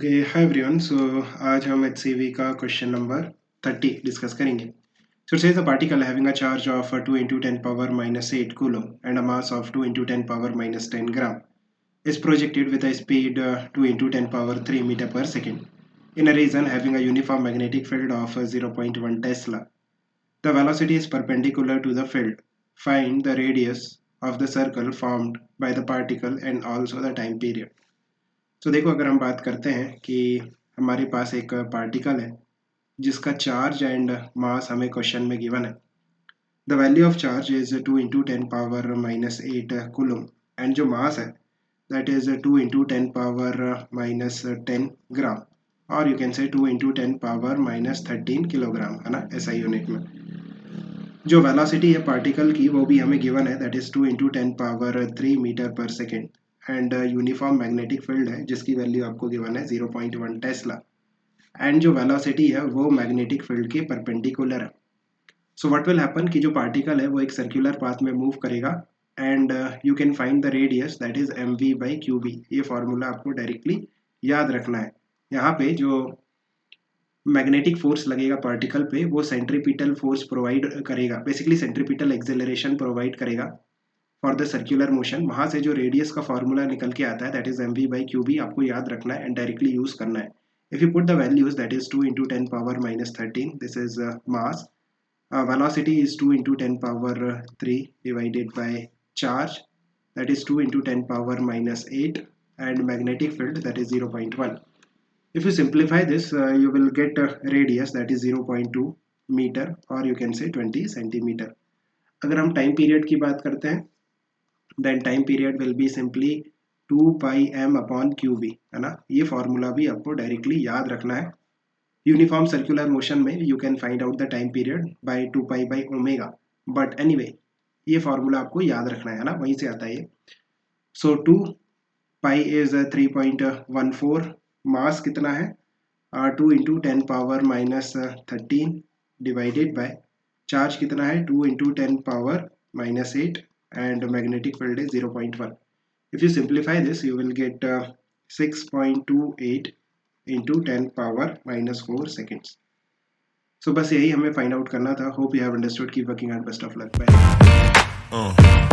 Okay hi everyone so आज हम HCV का क्वेश्चन नंबर 30 डिस्कस करेंगे. So it says a particle having a charge of 2 into 10 power minus 8 coulomb and a mass of 2 into 10 power minus 10 gram is projected with a speed 2 into 10 power 3 meter per second in a region having a uniform magnetic field of 0.1 Tesla. The velocity is perpendicular to the field. Find the radius of the circle formed by the particle and also the time period. तो देखो अगर हम बात करते हैं कि हमारे पास एक पार्टिकल है जिसका चार्ज एंड मास हमें क्वेश्चन में गिवन है. The value of charge is 2 into 10 power minus 8 coulomb and जो मास है that is 2 into 10 power minus 10 ग्राम और you can say 2 into 10 power minus 13 kilogram है ना SI यूनिट में. जो वेलोसिटी है पार्टिकल की वो भी हमें गिवन है that is 2 into 10 power 3 metre per second and uniform magnetic field है जिसकी वैल्यू आपको गिवन है 0.1 टेस्ला एंड जो वेलोसिटी है वो मैग्नेटिक फील्ड के परपेंडिकुलर है. सो व्हाट विल हैपन कि जो पार्टिकल है वो एक सर्कुलर पाथ में मूव करेगा and you can find the radius that is mv/qb. ये फॉर्मूला आपको डायरेक्टली याद रखना है. यहाँ पे जो मैग्नेटिक फोर्स लगेगा पार्टिकल पे वो सेंट्रीपिटल फोर्स प्रोवाइड करेगा, बेसिकली सेंट्रीपिटल एक्सेलरेशन प्रोवाइड करेगा फॉर द सर्कुलर मोशन. वहाँ से जो रेडियस का फॉर्मूला निकल के आता है दैट इज mv/qb आपको याद रखना है एंड डायरेक्टली यूज करना है. If you put the values that is 2 into 10 power minus 13, this is mass. Velocity is 2 into 10 power 3 divided by charge that is 2 into 10 power minus 8 and magnetic field that is 0.1. If you simplify this you will get a radius that is 0.2 meter or you can say 20 centimeter. अगर हम time period की बात करते हैं then time period will be simply 2 pi m upon qb है ना. ये formula भी आपको डायरेक्टली याद रखना है. यूनिफॉर्म सर्कुलर मोशन में you can find out the time period by 2 pi by omega, but anyway ये फॉर्मूला आपको याद रखना है ना, वहीं से आता है ये. सो 2 पाई इज 3.14. मास कितना है 2 into 10 power minus 13 divided by charge कितना है 2 into 10 power minus 8 and magnetic field is 0.1. If you simplify this you will get 6.28 into 10 power minus 4 seconds. So बस यही हमें फाइंड आउट करना था. Hope you have understood. Keep working hard. Best of luck. Bye.